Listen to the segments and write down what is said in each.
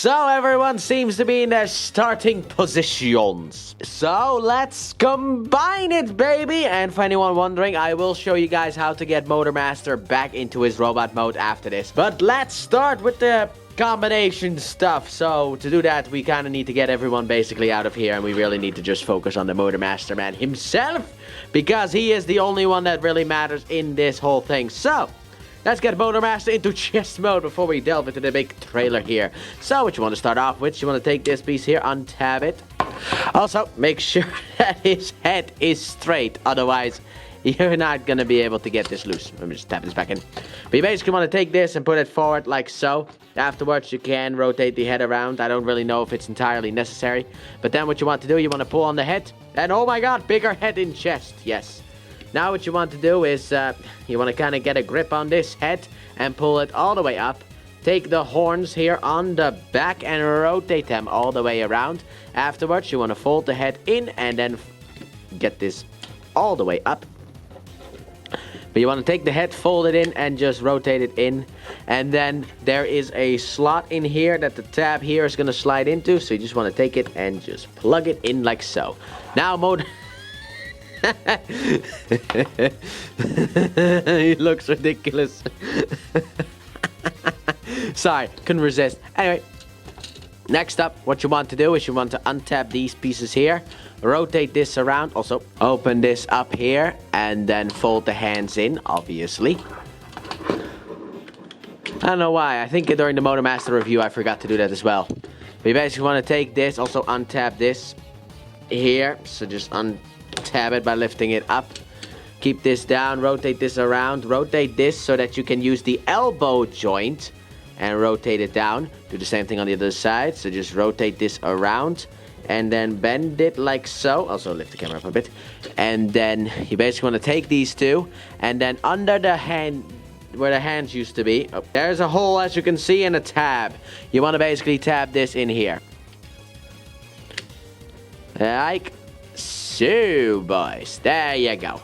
So everyone seems to be in their starting positions. So let's combine it, baby! And for anyone wondering, I will show you guys how to get Motormaster back into his robot mode after this. But let's start with the combination stuff. So to do that, we kind of need to get everyone basically out of here, and we really need to just focus on the Motormaster man himself, because he is the only one that really matters in this whole thing. So let's get Motormaster into chest mode before we delve into the big trailer here. So what you want to start off with, you want to take this piece here, untab it. Also, make sure that his head is straight, otherwise you're not going to be able to get this loose. Let me just tap this back in. But you basically want to take this and put it forward like so. Afterwards, you can rotate the head around. I don't really know if it's entirely necessary. But then what you want to do, you want to pull on the head. And oh my god, bigger head in chest. Yes. Now what you want to do is, you want to kind of get a grip on this head and pull it all the way up. Take the horns here on the back and rotate them all the way around. Afterwards, you want to fold the head in and then get this all the way up. But you want to take the head, fold it in, and just rotate it in. And then there is a slot in here that the tab here is going to slide into. So you just want to take it and just plug it in like so. Now, He looks ridiculous. Sorry, couldn't resist. Anyway, next up, what you want to do is you want to untap these pieces here. Rotate this around. Also, open this up here. And then fold the hands in, obviously. I don't know why. I think during the Motormaster review, I forgot to do that as well. We basically want to take this, also untap this here. So just untap it by lifting it up. Keep this down, rotate this around, rotate this so that you can use the elbow joint and rotate it down. Do the same thing on the other side. So just rotate this around and then bend it like so. Also lift the camera up a bit. And then you basically want to take these two and then under the hand, where the hands used to be, there's a hole, as you can see, and a tab. You want to basically tab this in here. Like so, boys. There you go.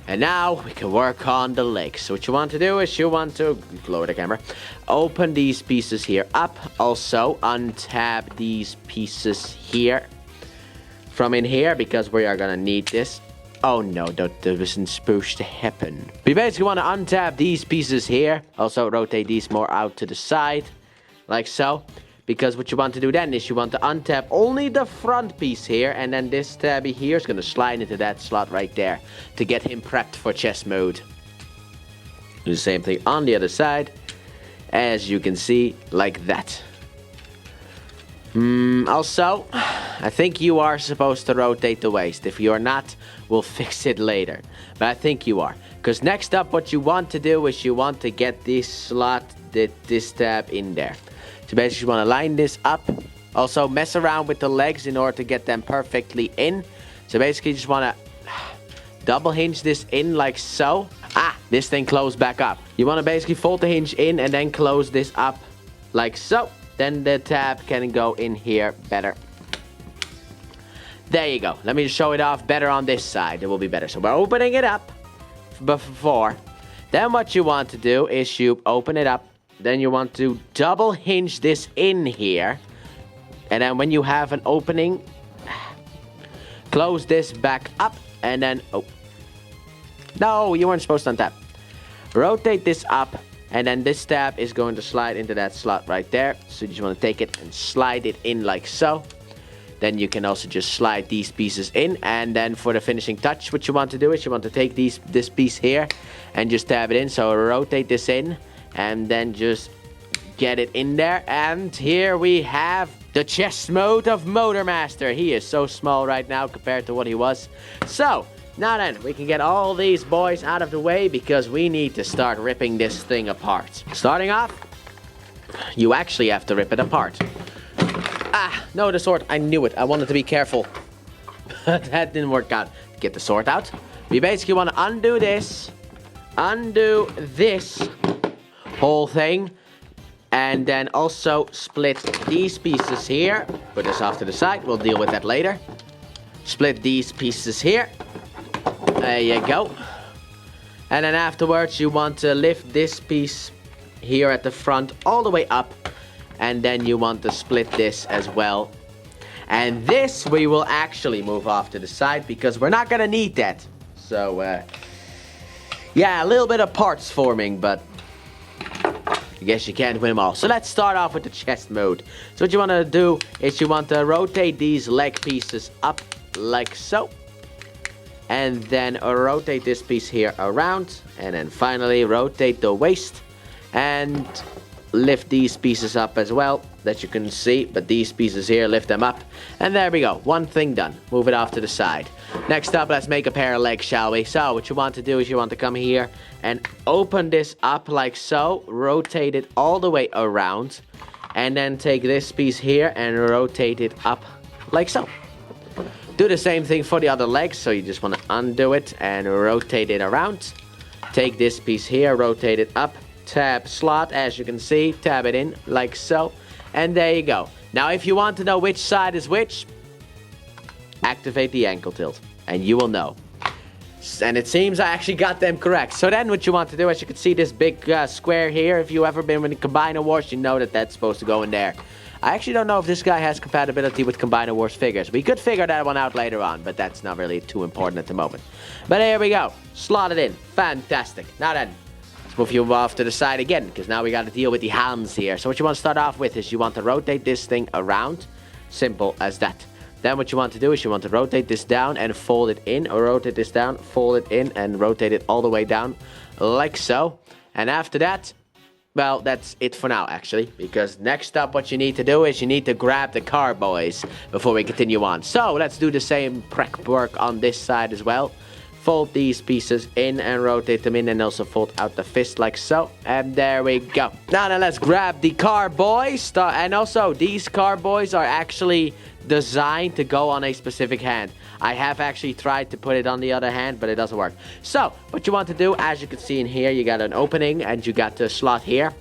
And now we can work on the legs. So what you want to do is you want to lower the camera. Open these pieces here up. Also untab these pieces here from in here, because we are going to need this. Oh no, that wasn't supposed to happen. We basically want to untap these pieces here. Also rotate these more out to the side, like so. Because what you want to do then is you want to untap only the front piece here. And then this tabby here is going to slide into that slot right there to get him prepped for chess mode. Do the same thing on the other side. As you can see, like that. Also, I think you are supposed to rotate the waist. If you are not, we'll fix it later. But I think you are. Because next up, what you want to do is you want to get this slot, this tab in there. So basically, you want to line this up. Also, mess around with the legs in order to get them perfectly in. So basically, you just want to double hinge this in like so. This thing closed back up. You want to basically fold the hinge in and then close this up like so. Then the tab can go in here better. There you go. Let me just show it off better on this side. It will be better. So we're opening it up before. Then what you want to do is you open it up. Then you want to double hinge this in here. And then when you have an opening, close this back up. And then, oh. No, you weren't supposed to untap. Rotate this up. And then this tab is going to slide into that slot right there. So you just want to take it and slide it in like so. Then you can also just slide these pieces in. And then for the finishing touch, what you want to do is you want to take this piece here and just tab it in. So rotate this in and then just get it in there. And here we have the chest mode of Motormaster. He is so small right now compared to what he was. So now then, we can get all these boys out of the way because we need to start ripping this thing apart. Starting off, you actually have to rip it apart. No, the sword. I knew it. I wanted to be careful. That didn't work out. Get the sword out. We basically want to undo this whole thing, and then also split these pieces here. Put this off to the side. We'll deal with that later. Split these pieces here. There you go. And then afterwards, you want to lift this piece here at the front all the way up. And then you want to split this as well. And this we will actually move off to the side because we're not gonna need that. So, yeah, a little bit of parts forming, but I guess you can't win them all. So let's start off with the chest mode. So what you want to do is you want to rotate these leg pieces up like so. And then rotate this piece here around. And then finally rotate the waist. And lift these pieces up as well, that you can see. But these pieces here, lift them up. And there we go. One thing done. Move it off to the side. Next up, let's make a pair of legs, shall we? So what you want to do is you want to come here and open this up like so. Rotate it all the way around. And then take this piece here and rotate it up like so. Do the same thing for the other legs. So you just want to undo it and rotate it around. Take this piece here, rotate it up. Tab slot, as you can see, tab it in like so, and there you go. Now if you want to know which side is which, activate the ankle tilt and you will know. And it seems I actually got them correct. So then what you want to do, as you can see this big square here, if you ever been with the Combiner Wars, you know that that's supposed to go in there. I actually don't know if this guy has compatibility with Combiner Wars figures. We could figure that one out later on, but that's not really too important at the moment. But here we go, slot it in, fantastic. Now then, move you off to the side again, because now we got to deal with the hands here. So what you want to start off with is you want to rotate this thing around. Simple as that. Then what you want to do is you want to rotate this down and fold it in. Or rotate this down, fold it in, and rotate it all the way down, like so. And after that, well, that's it for now, actually. Because next up, what you need to do is you need to grab the car boys before we continue on. So let's do the same prep work on this side as well. Fold these pieces in and rotate them in, and also fold out the fist like so. And there we go. Now then, let's grab the car boys. And also, these car boys are actually designed to go on a specific hand. I have actually tried to put it on the other hand, but it doesn't work. So, what you want to do, as you can see in here, you got an opening and you got the slot here.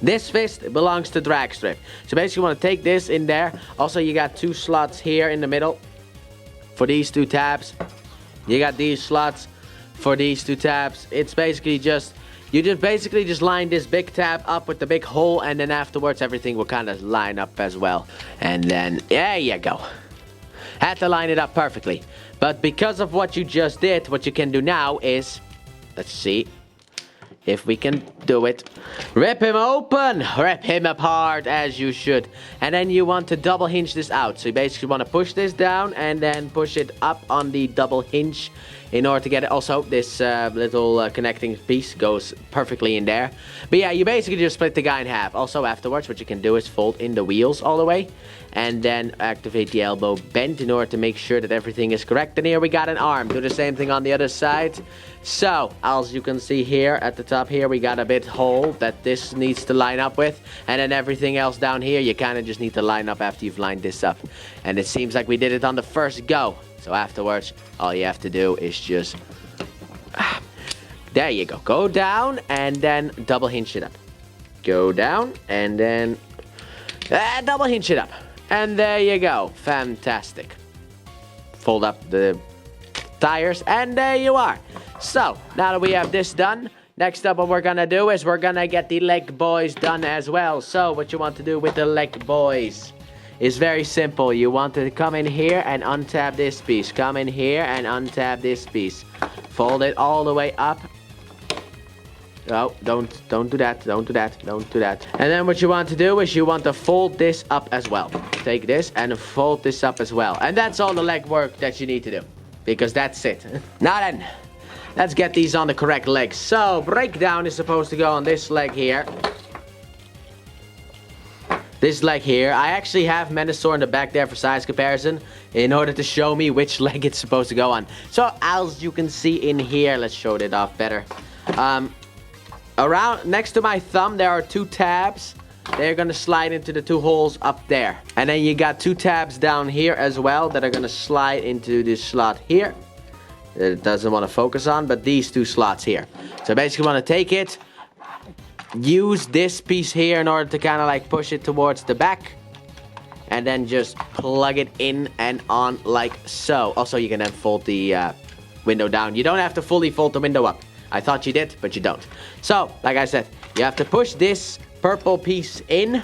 This fist belongs to drag strip. So basically, you want to take this in there. Also, you got two slots here in the middle for these two tabs. You got these slots for these two tabs. It's basically just, you just basically just line this big tab up with the big hole, and then afterwards everything will kind of line up as well. And then, there you go. Had to line it up perfectly. But because of what you just did, what you can do now is, let's see if we can do it. Rip him open, rip him apart as you should. And then you want to double hinge this out. So you basically want to push this down and then push it up on the double hinge in order to get it. Also, this little connecting piece goes perfectly in there. But yeah, you basically just split the guy in half. Also, afterwards, what you can do is fold in the wheels all the way. And then activate the elbow bend in order to make sure that everything is correct. And here we got an arm. Do the same thing on the other side. So, as you can see here at the top here, we got a bit hole that this needs to line up with. And then everything else down here, you kind of just need to line up after you've lined this up. And it seems like we did it on the first go. So afterwards, all you have to do is just... there you go. Go down and then double hinge it up. Go down and then... double hinge it up. And there you go. Fantastic. Fold up the tires and there you are. So, now that we have this done, next up what we're gonna do is we're gonna get the leg boys done as well. So, what you want to do with the leg boys is very simple. You want to come in here and untab this piece. Come in here and untab this piece. Fold it all the way up. Oh, don't do that, don't do that, don't do that. And then what you want to do is you want to fold this up as well. Take this and fold this up as well. And that's all the leg work that you need to do. Because that's it. Now then, let's get these on the correct legs. So, breakdown is supposed to go on this leg here. This leg here. I actually have Menasor in the back there for size comparison in order to show me which leg it's supposed to go on. So, as you can see in here, let's show it off better. Around next to my thumb, there are two tabs. They're gonna slide into the two holes up there. And then you got two tabs down here as well that are gonna slide into this slot here. It doesn't want to focus on, but these two slots here. So basically want to take it, use this piece here in order to kind of like push it towards the back. And then just plug it in and on like so. Also, you can then fold the window down. You don't have to fully fold the window up. I thought you did, but you don't. So, like I said, you have to push this purple piece in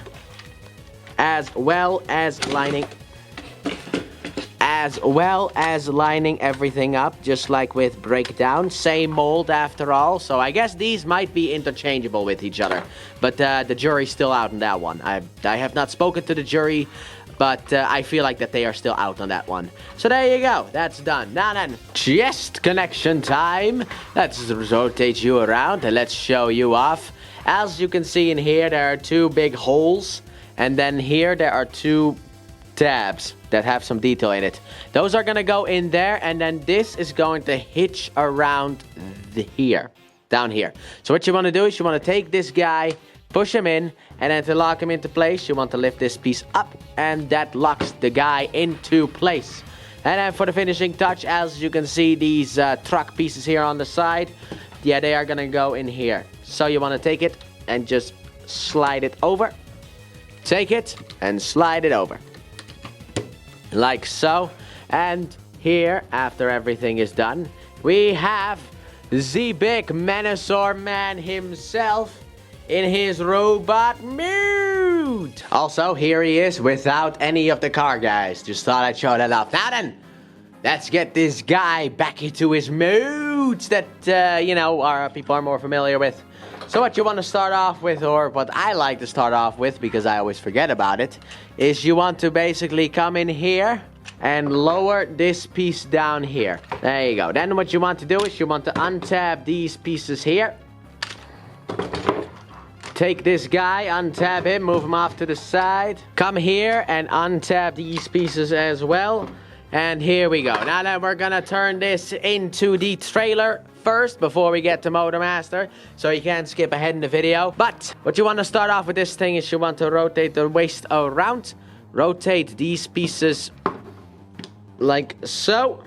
as well as lining everything up, just like with breakdown. Same mold after all, so I guess these might be interchangeable with each other, but the jury's still out on that one. I have not spoken to the jury, but I feel like that they are still out on that one. So there you go, that's done. Now then, chest connection time. Let's rotate you around and let's show you off. As you can see in here, there are 2 big holes, and then here there are 2 tabs that have some detail in it. Those are gonna go in there, and then this is going to hitch around here, down here. So what you want to do is you want to take this guy, push him in, and then to lock him into place, you want to lift this piece up, and that locks the guy into place. And then for the finishing touch, as you can see, these truck pieces here on the side, yeah, they are gonna go in here. So you want to take it and just slide it over. Take it and slide it over. Like so. And here, after everything is done, we have the big Menasor man himself in his robot mode. Also, here he is without any of the car guys. Just thought I'd show that off. Now then, let's get this guy back into his modes that, you know, our people are more familiar with. So what you want to start off with, or what I like to start off with, because I always forget about it, is you want to basically come in here and lower this piece down here. There you go. Then what you want to do is you want to untab these pieces here. Take this guy, untab him, move him off to the side. Come here and untab these pieces as well. And here we go. Now then, we're gonna turn this into the trailer first before we get to Motormaster, so you can't skip ahead in the video. But what you want to start off with this thing is you want to rotate the waist around. Rotate these pieces like so.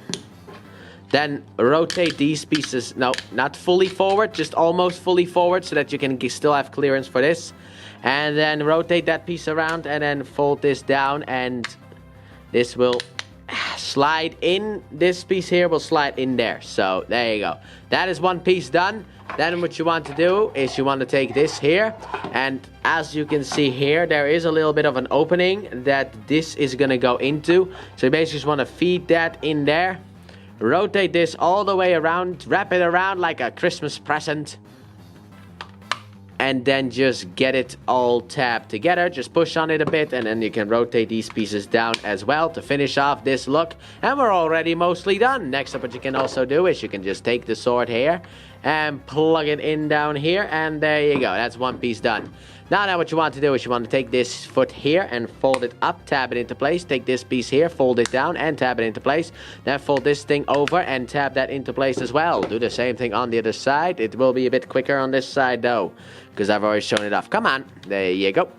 Then rotate these pieces, no, not fully forward, just almost fully forward, so that you can still have clearance for this. And then rotate that piece around and then fold this down, and this will slide in. This piece here will slide in there. So there you go. That is one piece done. Then what you want to do is you want to take this here, and as you can see here, there is a little bit of an opening that this is going to go into. So you basically just want to feed that in there. Rotate this all the way around, wrap it around like a Christmas present, and then just get it all tabbed together. Just push on it a bit, and then you can rotate these pieces down as well to finish off this look. And we're already mostly done. Next up, what you can also do is you can just take the sword here and plug it in down here, and there you go. That's one piece done. Now what you want to do is you want to take this foot here and fold it up, tab it into place. Take this piece here, fold it down and tab it into place. Then fold this thing over and tab that into place as well. Do the same thing on the other side. It will be a bit quicker on this side though, because I've already shown it off. Come on, there you go.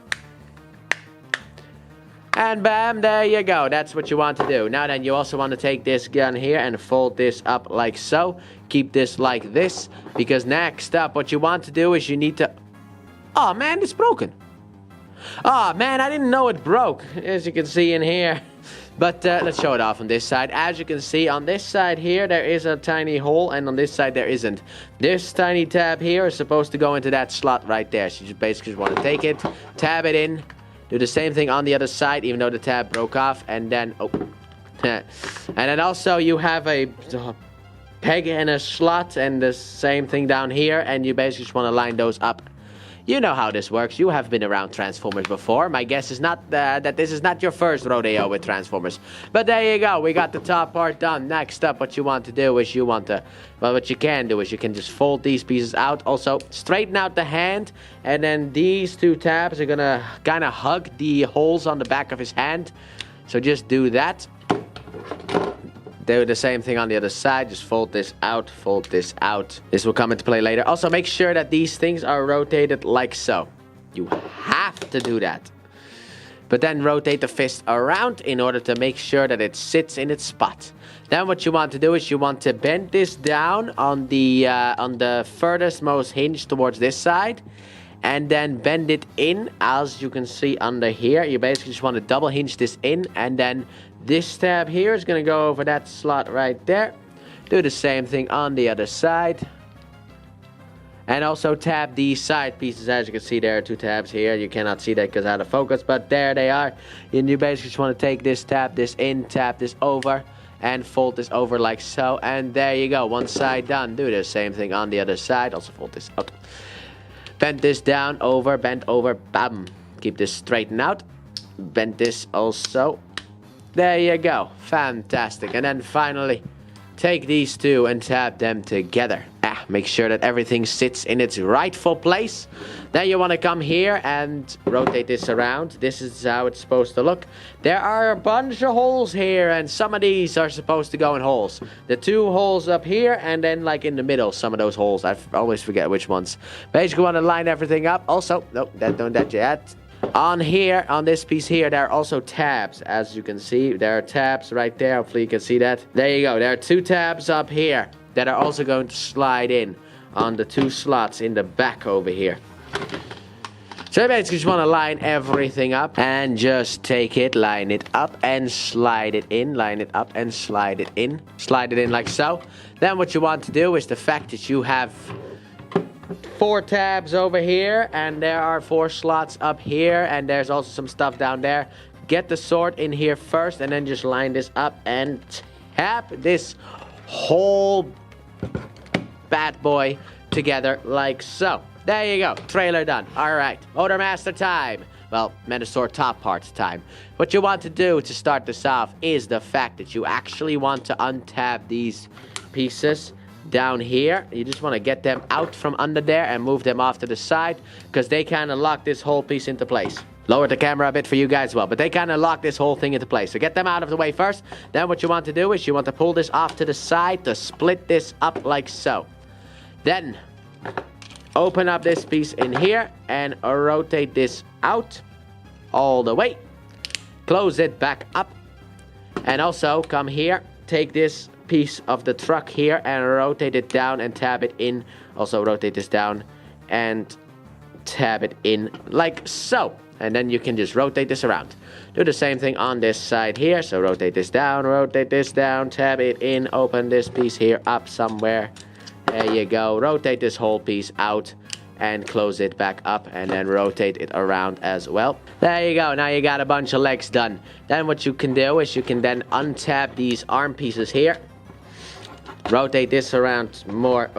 And bam, there you go. That's what you want to do. Now then, you also want to take this gun here and fold this up like so. Keep this like this, because next up, what you want to do is you need to... Oh man, it's broken. Oh man, I didn't know it broke, as you can see in here. But let's show it off on this side. As you can see, on this side here, there is a tiny hole, and on this side, there isn't. This tiny tab here is supposed to go into that slot right there. So you just basically want to take it, tab it in, do the same thing on the other side, even though the tab broke off, and then... Oh. And then also, you have a peg and a slot, and the same thing down here, and you basically just want to line those up. You know how this works. You have been around Transformers before. My guess is not that this is not your first rodeo with Transformers. But there you go. We got the top part done. Next up, what you want to do is you want to... Well, what you can do is you can just fold these pieces out. Also, straighten out the hand. And then these two tabs are going to kind of hug the holes on the back of his hand. So just do that. Do the same thing on the other side. Just fold this out, fold this out. This will come into play later. Also, make sure that these things are rotated like so. You have to do that. But then rotate the fist around in order to make sure that it sits in its spot. Then what you want to do is you want to bend this down on the furthest most hinge towards this side. And then bend it in, as you can see under here. You basically just want to double hinge this in, and then this tab here is going to go over that slot right there. Do the same thing on the other side. And also tab these side pieces. As you can see, there are 2 tabs here. You cannot see that because out of focus, but there they are. And you basically just want to take this, tap this in, tap this over, and fold this over like so. And there you go. One side done. Do the same thing on the other side. Also fold this up. Bend this down, over, bend over, bam. Keep this straightened out. Bend this also. There you go. Fantastic. And then finally, take these 2 and tap them together. Make sure that everything sits in its rightful place. Then you want to come here and rotate this around. This is how it's supposed to look. There are a bunch of holes here, and some of these are supposed to go in holes. The 2 holes up here, and then like in the middle, some of those holes. I always forget which ones. Basically, want to line everything up. Also, nope, don't that yet. On here, on this piece here, there are also tabs. As you can see, there are tabs right there. Hopefully you can see that. There you go. There are 2 tabs up here that are also going to slide in on the 2 slots in the back over here. So you basically just want to line everything up and just take it, line it up and slide it in, line it up and slide it in like so. Then what you want to do is the fact that you have 4 tabs over here, and there are 4 slots up here, and there's also some stuff down there. Get the sword in here first, and then just line this up and tap this whole bad boy together like so. There you go. Trailer done. Alright. Motormaster time. Well, Menasor top parts time. What you want to do to start this off is the fact that you actually want to untap these pieces down here. You just want to get them out from under there and move them off to the side, because they kind of lock this whole piece into place. Lower the camera a bit for you guys as well, but they kind of lock this whole thing into place. So get them out of the way first. Then what you want to do is you want to pull this off to the side to split this up like so. Then open up this piece in here and rotate this out all the way. Close it back up. And also come here, take this piece of the truck here and rotate it down and tab it in. Also rotate this down and tab it in like so. And then you can just rotate this around. Do the same thing on this side here. So rotate this down, tab it in, open this piece here up somewhere. There you go. Rotate this whole piece out and close it back up, and then rotate it around as well. There you go. Now you got a bunch of legs done. Then what you can do is you can then untap these arm pieces here. Rotate this around more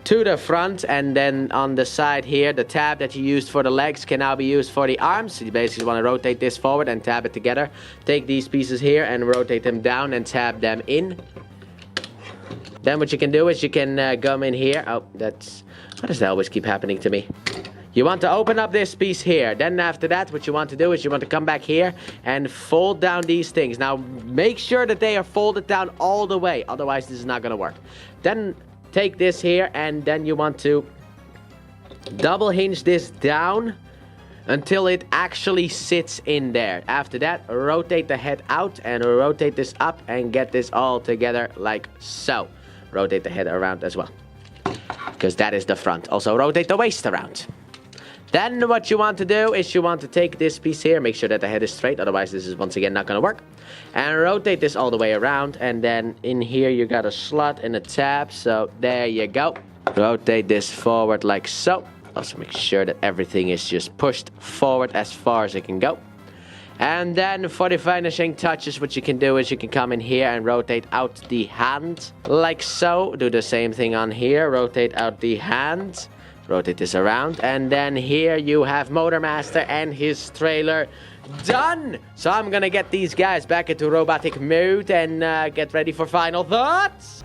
to the front, and then on the side here, the tab that you used for the legs can now be used for the arms. So you basically want to rotate this forward and tab it together. Take these pieces here and rotate them down and tab them in. Then what you can do is you can come in here. Oh, that's... Why does that always keep happening to me? You want to open up this piece here. Then after that, what you want to do is you want to come back here and fold down these things. Now, make sure that they are folded down all the way. Otherwise, this is not going to work. Then take this here, and then you want to double hinge this down until it actually sits in there. After that, rotate the head out and rotate this up and get this all together like so. Rotate the head around as well, because that is the front. Also, rotate the waist around. Then what you want to do is you want to take this piece here, make sure that the head is straight, otherwise this is once again not going to work. And rotate this all the way around, and then in here you got a slot and a tab, so there you go. Rotate this forward like so. Also make sure that everything is just pushed forward as far as it can go. And then for the finishing touches, what you can do is you can come in here and rotate out the hand like so. Do the same thing on here, rotate out the hand. Rotate this around, and then here you have Motormaster and his trailer done. So I'm gonna get these guys back into robotic mode and get ready for final thoughts.